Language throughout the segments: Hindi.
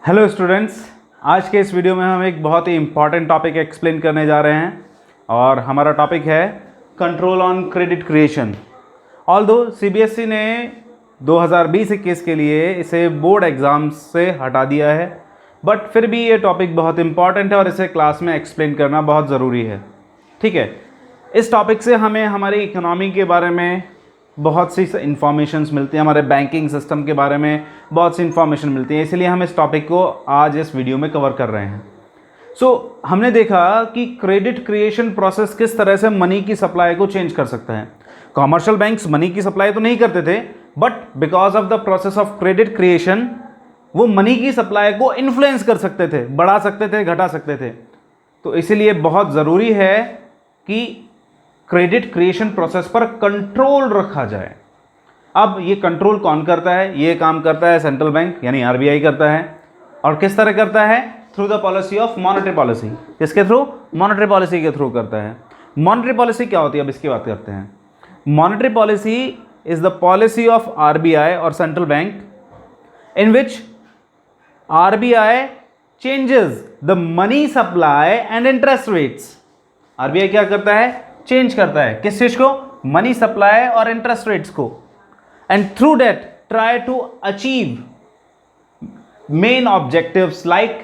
हेलो स्टूडेंट्स, आज के इस वीडियो में हम एक बहुत ही इम्पॉर्टेंट टॉपिक एक्सप्लेन करने जा रहे हैं और हमारा टॉपिक है control on credit creation. Although CBSE ने 2020-21 के लिए इसे बोर्ड एग्ज़ाम्स से हटा दिया है, बट फिर भी ये टॉपिक बहुत इम्पॉर्टेंट है और इसे क्लास में एक्सप्लेन करना बहुत ज़रूरी है। ठीक है, इस टॉपिक से हमें हमारी इकोनॉमी के बारे में बहुत सी इंफॉर्मेशंस मिलती हैं, हमारे बैंकिंग सिस्टम के बारे में बहुत सी इंफॉर्मेशन मिलती है, इसलिए हम इस टॉपिक को आज इस वीडियो में कवर कर रहे हैं। हमने देखा कि क्रेडिट क्रिएशन प्रोसेस किस तरह से मनी की सप्लाई को चेंज कर सकता है। कॉमर्शियल बैंक्स मनी की सप्लाई तो नहीं करते थे, but because of the process of credit creation वो मनी की सप्लाई को इन्फ्लुएंस कर सकते थे, बढ़ा सकते थे, घटा सकते थे। तो इसीलिए बहुत ज़रूरी है कि क्रेडिट क्रिएशन प्रोसेस पर कंट्रोल रखा जाए। अब ये कंट्रोल कौन करता है? ये काम करता है सेंट्रल बैंक यानी आरबीआई करता है। और किस तरह करता है? Through the policy of monetary policy. किसके थ्रू? मॉनेटरी पॉलिसी के थ्रू करता है। मॉनेटरी पॉलिसी क्या होती है, अब इसकी बात करते हैं। Monetary policy is the policy of RBI और central bank in which RBI changes the money supply and interest rates. RBI क्या करता है? चेंज करता है किस चीज को? मनी सप्लाई और इंटरेस्ट रेट्स को। And through that try to achieve main objectives like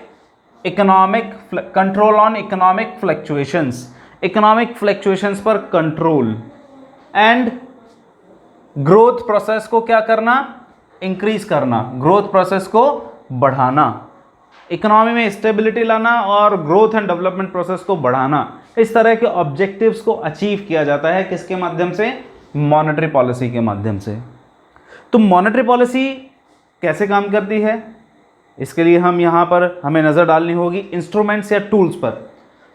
economic control on economic fluctuations, economic fluctuations पर कंट्रोल, एंड ग्रोथ प्रोसेस को क्या करना? इंक्रीज करना, ग्रोथ प्रोसेस को बढ़ाना, इकोनॉमी में स्टेबिलिटी लाना और ग्रोथ एंड डेवलपमेंट प्रोसेस को बढ़ाना। इस तरह के ऑब्जेक्टिव्स को अचीव किया जाता है किसके माध्यम से? मॉनेटरी पॉलिसी के माध्यम से। तो मॉनेटरी पॉलिसी कैसे काम करती है, इसके लिए हम यहाँ पर हमें नज़र डालनी होगी इंस्ट्रूमेंट्स या टूल्स पर।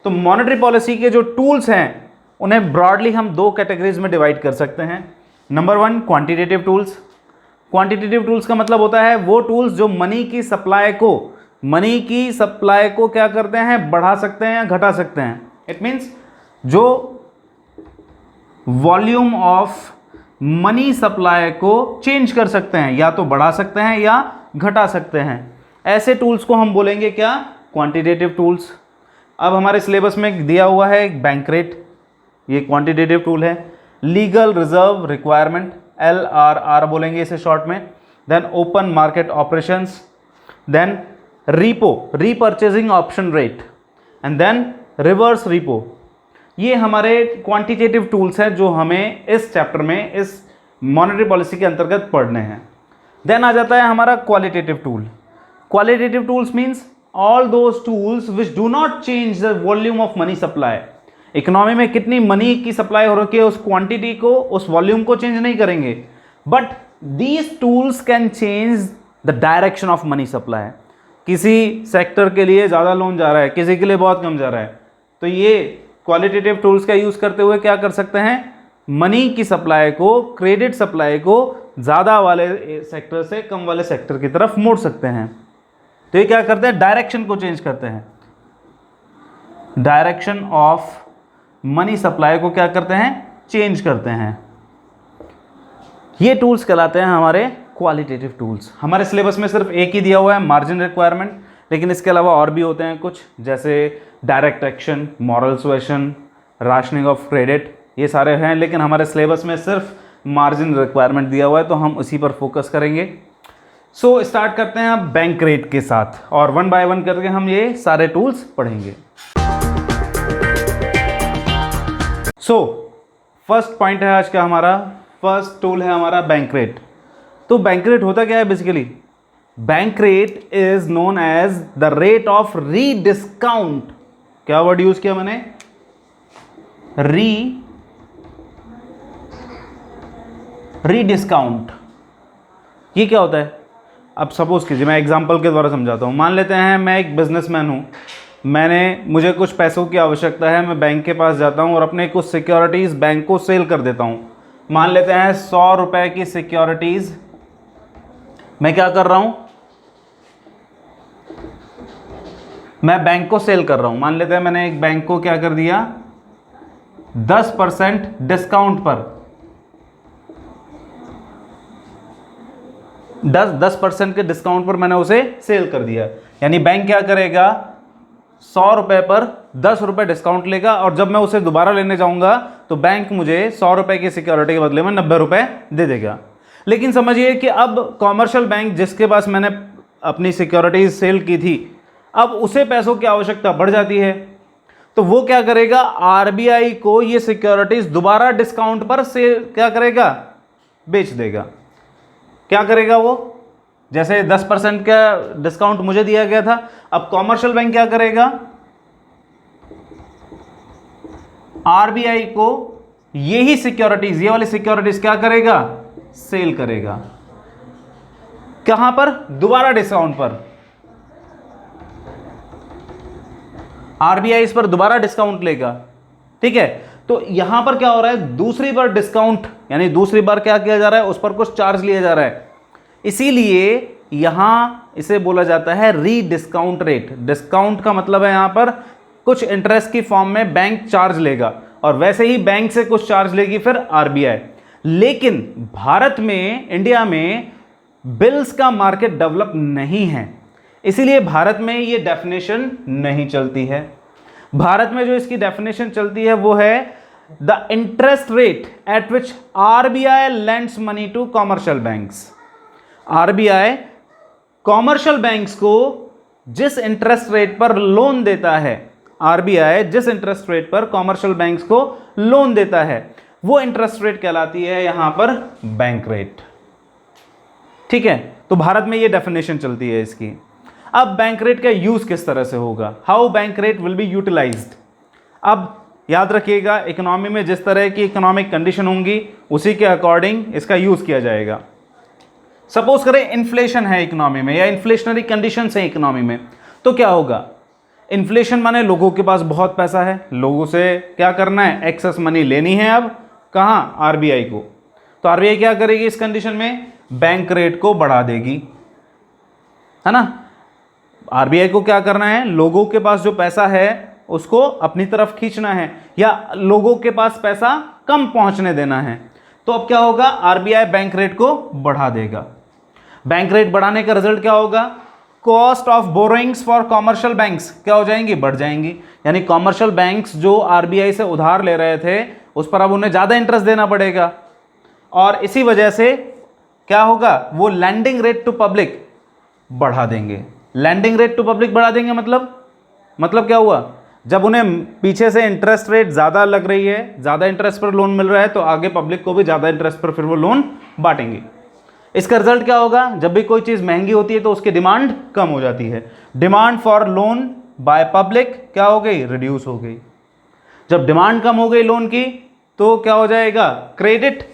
तो मॉनेटरी पॉलिसी के जो टूल्स हैं उन्हें ब्रॉडली हम दो कैटेगरीज में डिवाइड कर सकते हैं। Number 1, quantitative tools. Quantitative tools का मतलब होता है वो टूल्स जो मनी की सप्लाई को क्या करते हैं? बढ़ा सकते हैं या घटा सकते हैं। इट मीन्स जो वॉल्यूम ऑफ मनी सप्लाई को चेंज कर सकते हैं, या तो बढ़ा सकते हैं या घटा सकते हैं। ऐसे टूल्स को हम बोलेंगे क्या? Quantitative tools. अब हमारे सिलेबस में दिया हुआ है एक बैंक रेट, ये क्वांटिटेटिव टूल है। लीगल रिजर्व रिक्वायरमेंट, LRR बोलेंगे इसे शॉर्ट में। Then open market operations, then repo, repurchasing option rate, and then reverse repo. ये हमारे क्वांटिटेटिव टूल्स हैं जो हमें इस चैप्टर में इस मॉनेटरी पॉलिसी के अंतर्गत पढ़ने हैं। देन आ जाता है हमारा qualitative tool. Qualitative tools means all those tools which do not change the volume of money supply. Economy में कितनी मनी की सप्लाई हो रखी है, उस क्वांटिटी को, उस वॉल्यूम को चेंज नहीं करेंगे, but these tools can change the direction of money supply. किसी सेक्टर के लिए ज़्यादा लोन जा रहा है, किसी के लिए बहुत कम जा रहा है, तो ये क्वालिटेटिव टूल्स का यूज़ करते हुए क्या कर सकते हैं? मनी की सप्लाई को, क्रेडिट सप्लाई को ज़्यादा वाले सेक्टर से कम वाले सेक्टर की तरफ मोड़ सकते हैं। तो ये क्या करते हैं? डायरेक्शन को चेंज करते हैं। डायरेक्शन ऑफ मनी सप्लाई को क्या करते हैं? चेंज करते हैं। ये टूल्स कहलाते हैं हमारे क्वालिटेटिव टूल्स। हमारे सिलेबस में सिर्फ एक ही दिया हुआ है, मार्जिन रिक्वायरमेंट, लेकिन इसके अलावा और भी होते हैं कुछ, जैसे direct action, moral suasion, rationing of credit, ये सारे हैं, लेकिन हमारे सिलेबस में सिर्फ मार्जिन रिक्वायरमेंट दिया हुआ है, तो हम उसी पर फोकस करेंगे। स्टार्ट करते हैं अब बैंक रेट के साथ, और 1 बाय 1 करके हम ये सारे टूल्स पढ़ेंगे। फर्स्ट पॉइंट है आज का हमारा, फर्स्ट टूल है हमारा बैंक रेट। तो बैंक रेट होता क्या है basically? Bank rate is known as the rate of rediscount. क्या वर्ड यूज किया मैंने? रीडिस्काउंट। ये क्या होता है? अब सपोज कीजिए, मैं एग्जांपल के द्वारा समझाता हूं। मान लेते हैं मैं एक बिजनेसमैन हूं, मुझे कुछ पैसों की आवश्यकता है, मैं बैंक के पास जाता हूं और अपने कुछ सिक्योरिटीज बैंक को सेल कर देता हूं। मान लेते हैं 100 रुपए की सिक्योरिटीज मैं क्या कर रहा हूं? मैं बैंक को सेल कर रहा हूं। मान लेते हैं मैंने एक बैंक को क्या कर दिया? 10% डिस्काउंट पर 10% के डिस्काउंट पर मैंने उसे सेल कर दिया। यानी बैंक क्या करेगा, 100 रुपये पर 10 रुपये डिस्काउंट लेगा, और जब मैं उसे दोबारा लेने जाऊंगा तो बैंक मुझे 100 रुपये की सिक्योरिटी के बदले में 90 रुपये दे देगा। लेकिन समझिए कि अब कॉमर्शियल बैंक जिसके पास मैंने अपनी सिक्योरिटीज सेल की थी, अब उसे पैसों की आवश्यकता बढ़ जाती है, तो वो क्या करेगा, आरबीआई को ये सिक्योरिटीज दोबारा डिस्काउंट पर सेल क्या करेगा, बेच देगा। क्या करेगा वो, जैसे 10% का डिस्काउंट मुझे दिया गया था, अब कॉमर्शियल बैंक क्या करेगा, आरबीआई को यही सिक्योरिटीज, ये वाली सिक्योरिटीज क्या करेगा, सेल करेगा। कहां पर, दोबारा डिस्काउंट पर। आरबीआई इस पर दोबारा डिस्काउंट लेगा, ठीक है। तो यहां पर क्या हो रहा है, दूसरी बार डिस्काउंट, यानी दूसरी बार क्या किया जा रहा है, उस पर कुछ चार्ज लिया जा रहा है, इसीलिए यहां इसे बोला जाता है री डिस्काउंट रेट। डिस्काउंट का मतलब है यहां पर कुछ इंटरेस्ट की फॉर्म में बैंक चार्ज लेगा, और वैसे ही बैंक से कुछ चार्ज लेगी फिर आरबीआई। लेकिन भारत में, इंडिया में बिल्स का मार्केट डेवलप नहीं है, इसीलिए भारत में ये डेफिनेशन नहीं चलती है। भारत में जो इसकी डेफिनेशन चलती है वो है the interest rate at which RBI lends money to commercial banks. RBI commercial banks को जिस इंटरेस्ट रेट पर लोन देता है, आरबीआई जिस इंटरेस्ट रेट पर कॉमर्शियल बैंक्स को लोन देता है, वो इंटरेस्ट रेट कहलाती है यहां पर बैंक रेट, ठीक है। तो भारत में ये डेफिनेशन चलती है इसकी। अब बैंक रेट का यूज किस तरह से होगा, how bank rate will be utilised. अब याद रखिएगा, इकोनॉमी में जिस तरह की इकोनॉमिक कंडीशन होंगी उसी के अकॉर्डिंग इसका यूज किया जाएगा। सपोज करें इन्फ्लेशन है इकोनॉमी में, या इन्फ्लेशनरी कंडीशंस है इकोनॉमी में, तो क्या होगा, इन्फ्लेशन माने लोगों के पास बहुत पैसा है, लोगों से क्या करना है, एक्सेस मनी लेनी है, अब कहां, आरबीआई को। तो आरबीआई क्या करेगी इस कंडीशन में, बैंक रेट को बढ़ा देगी, है ना। आरबीआई को क्या करना है, लोगों के पास जो पैसा है उसको अपनी तरफ खींचना है, या लोगों के पास पैसा कम पहुंचने देना है। तो अब क्या होगा, आरबीआई बैंक रेट को बढ़ा देगा। बैंक रेट बढ़ाने का रिजल्ट क्या होगा, cost of borrowings for commercial banks क्या हो जाएंगी, बढ़ जाएंगी। यानी कॉमर्शियल बैंक्स जो आरबीआई से उधार ले रहे थे उस पर अब उन्हें ज़्यादा इंटरेस्ट देना पड़ेगा, और इसी वजह से क्या होगा, वो लैंडिंग रेट टू पब्लिक बढ़ा देंगे। लैंडिंग रेट टू पब्लिक बढ़ा देंगे मतलब क्या हुआ, जब उन्हें पीछे से इंटरेस्ट रेट ज़्यादा लग रही है, ज़्यादा इंटरेस्ट पर लोन मिल रहा है, तो आगे पब्लिक को भी ज़्यादा इंटरेस्ट पर फिर वो लोन बांटेंगे। इसका रिजल्ट क्या होगा, जब भी कोई चीज़ महंगी होती है तो उसकी डिमांड कम हो जाती है। Demand for loan by public क्या हो गई, रिड्यूस हो गई। जब डिमांड कम हो गई लोन की तो क्या हो जाएगा, क्रेडिट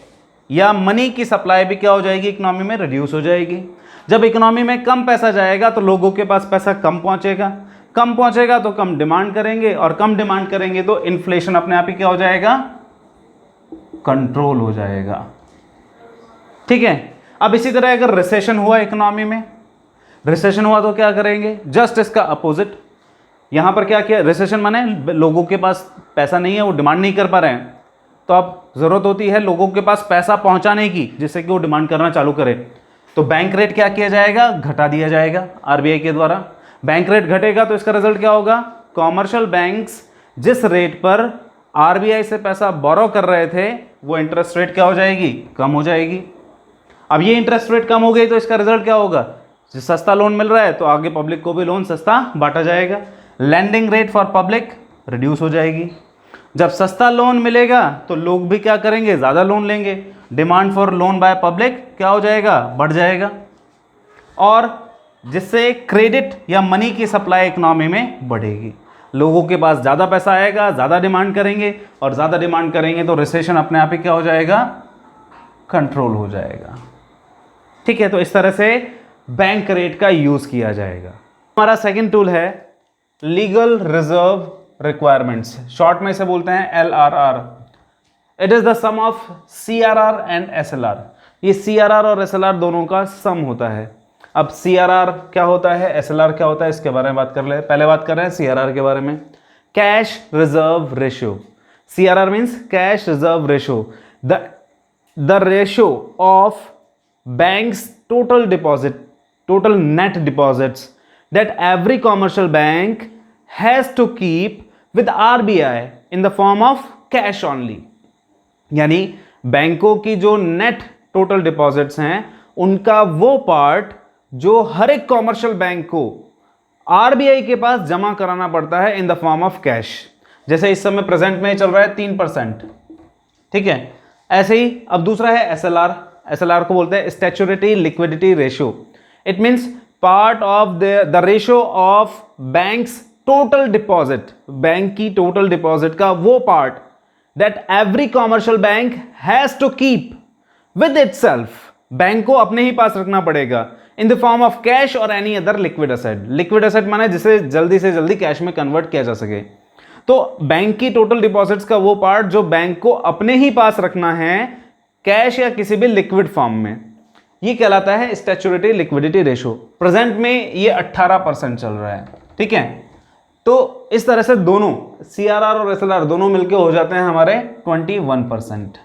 या मनी की सप्लाई भी क्या हो जाएगी, इकोनॉमी में रिड्यूस हो जाएगी। जब इकोनॉमी में कम पैसा जाएगा तो लोगों के पास पैसा कम पहुंचेगा तो कम डिमांड करेंगे, और कम डिमांड करेंगे तो इन्फ्लेशन अपने आप ही क्या हो जाएगा, कंट्रोल हो जाएगा, ठीक है। अब इसी तरह अगर रिसेशन हुआ इकोनॉमी में, रिसेशन हुआ तो क्या करेंगे, जस्ट इसका अपोजिट। यहां पर क्या किया, रिसेशन माने लोगों के पास पैसा नहीं है, वो डिमांड नहीं कर पा रहे हैं, तो अब जरूरत होती है लोगों के पास पैसा पहुंचाने की, जिससे कि वो डिमांड करना चालू करे। तो बैंक रेट क्या किया जाएगा, घटा दिया जाएगा आरबीआई के द्वारा। बैंक रेट घटेगा तो इसका रिजल्ट क्या होगा, कॉमर्शियल बैंक्स जिस रेट पर आरबीआई से पैसा बोरो कर रहे थे वो इंटरेस्ट रेट क्या हो जाएगी, कम हो जाएगी। अब ये इंटरेस्ट रेट कम हो गई तो इसका रिजल्ट क्या होगा, जो सस्ता लोन मिल रहा है तो आगे पब्लिक को भी लोन सस्ता बांटा जाएगा। Landing rate for public reduce हो जाएगी। जब सस्ता लोन मिलेगा तो लोग भी क्या करेंगे, ज़्यादा लोन लेंगे। Demand for loan by public क्या हो जाएगा, बढ़ जाएगा, और जिससे क्रेडिट या मनी की सप्लाई इकोनॉमी में बढ़ेगी। लोगों के पास ज़्यादा पैसा आएगा, ज़्यादा डिमांड करेंगे, और ज़्यादा डिमांड करेंगे तो रिसेशन अपने आप ही क्या हो जाएगा, कंट्रोल हो जाएगा, ठीक है। तो इस तरह से बैंक रेट का यूज़ किया जाएगा। हमारा सेकंड टूल है लीगल रिजर्व रिक्वायरमेंट्स, शॉर्ट में इसे बोलते हैं LRR। It is the sum of CRR and SLR। ये CRR और SLR दोनों का सम होता है। अब CRR क्या होता है, SLR क्या होता है, इसके बारे में बात कर ले। पहले बात कर रहे हैं CRR के बारे में। Cash reserve ratio. CRR means cash reserve ratio, the ratio of bank's total net deposits that every commercial bank has to keep with RBI in the form of cash only. यानी बैंकों की जो नेट टोटल डिपॉजिट्स हैं उनका वो पार्ट जो हर एक कॉमर्शियल बैंक को आरबीआई के पास जमा कराना पड़ता है इन द फॉर्म ऑफ कैश। जैसे इस समय प्रेजेंट में चल रहा है 3%, ठीक है। ऐसे ही अब दूसरा है एसएलआर। एसएलआर को बोलते हैं statutory liquidity ratio. It means part of the ratio of banks total deposit, bank की टोटल डिपॉजिट का वो part that every commercial bank has to keep with itself, bank को अपने ही पास रखना पड़ेगा in the form of cash और any other liquid asset. Liquid asset माने जिसे जल्दी से जल्दी कैश में कन्वर्ट किया जा सके। तो बैंक की टोटल डिपॉजिट्स का वो पार्ट जो बैंक को अपने ही पास रखना है कैश या किसी भी लिक्विड फॉर्म में, ये कहलाता है स्टैच्यूटरी लिक्विडिटी रेशियो। प्रेजेंट में ये 18% चल रहा है, ठीक है। तो इस तरह से दोनों सीआरआर और एसएलआर दोनों मिलकर हो जाते हैं हमारे 21%,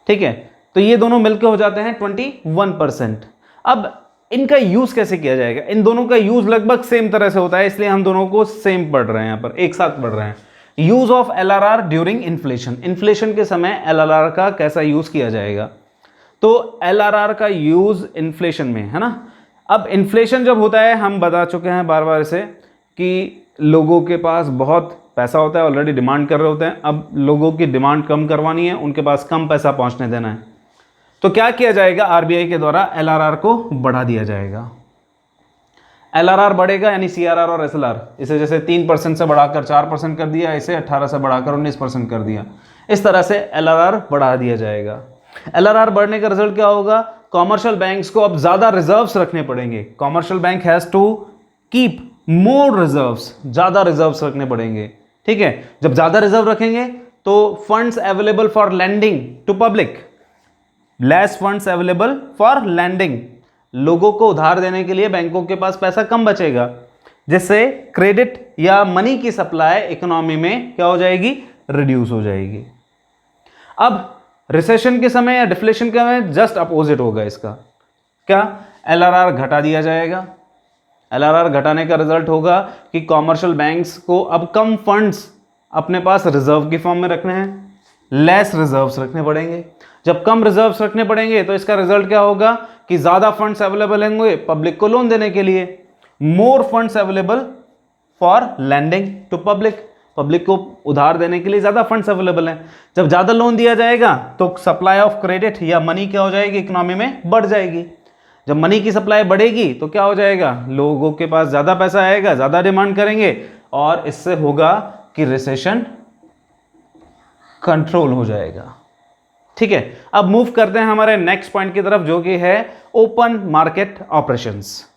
ठीक है। तो ये दोनों मिलकर हो जाते हैं 21%। अब इनका यूज कैसे किया जाएगा? इन दोनों का यूज लगभग सेम तरह से होता है, इसलिए हम दोनों को सेम पढ़ रहे हैं, यहां पर एक साथ पढ़ रहे हैं। Use of LRR during inflation, inflation के समय एलआरआर का कैसा यूज किया जाएगा? तो एलआरआर का यूज इन्फ्लेशन में, है ना। अब इन्फ्लेशन जब होता है, हम बता चुके हैं बार बार इसे कि लोगों के पास बहुत पैसा होता है, ऑलरेडी डिमांड कर रहे होते हैं। अब लोगों की डिमांड कम करवानी है, उनके पास कम पैसा पहुंचने देना है, तो क्या किया जाएगा? आरबीआई के द्वारा एलआरआर को बढ़ा दिया जाएगा। एलआरआर बढ़ेगा यानी सीआरआर और एसएलआर, इसे जैसे 3% से बढ़ाकर 4% कर दिया, इसे 18 से बढ़ाकर 19% कर दिया, इस तरह से एलआरआर बढ़ा दिया जाएगा। एलआरआर बढ़ने का रिजल्ट क्या होगा? कॉमर्शियल बैंक्स को अब ज्यादा रिजर्व्स रखने पड़ेंगे। Commercial bank has to keep more reserves, ज्यादा रिजर्व्स रखने पड़ेंगे, ठीक है। जब ज्यादा रिजर्व रखेंगे तो funds available for lending to public, less funds available for lending, लोगों को उधार देने के लिए बैंकों के पास पैसा कम बचेगा, जिससे क्रेडिट या मनी की सप्लाई इकोनॉमी में क्या हो जाएगी? रिड्यूस हो जाएगी। अब रिसेशन के समय या डिफ्लेशन के समय जस्ट अपोजिट होगा इसका। क्या? एलआरआर घटा दिया जाएगा। एलआरआर घटाने का रिजल्ट होगा कि कॉमर्शियल बैंक्स को अब कम फंड्स अपने पास रिजर्व की फॉर्म में रखने हैं, लेस रिजर्व्स रखने पड़ेंगे। जब कम रिजर्व्स रखने पड़ेंगे तो इसका रिजल्ट क्या होगा कि ज्यादा फंड्स अवेलेबल होंगे पब्लिक को लोन देने के लिए, more funds available for lending to public, public को उधार देने के लिए ज्यादा फंड्स अवेलेबल हैं। जब ज्यादा लोन दिया जाएगा तो सप्लाई ऑफ क्रेडिट या मनी क्या हो जाएगी? इकोनॉमी में बढ़ जाएगी। जब मनी की सप्लाई बढ़ेगी तो क्या हो जाएगा? लोगों के पास ज्यादा पैसा आएगा, ज्यादा डिमांड करेंगे और इससे होगा कि रिसेशन कंट्रोल हो जाएगा, ठीक है। अब मूव करते हैं हमारे नेक्स्ट पॉइंट की तरफ, जो कि है ओपन मार्केट ऑपरेशंस।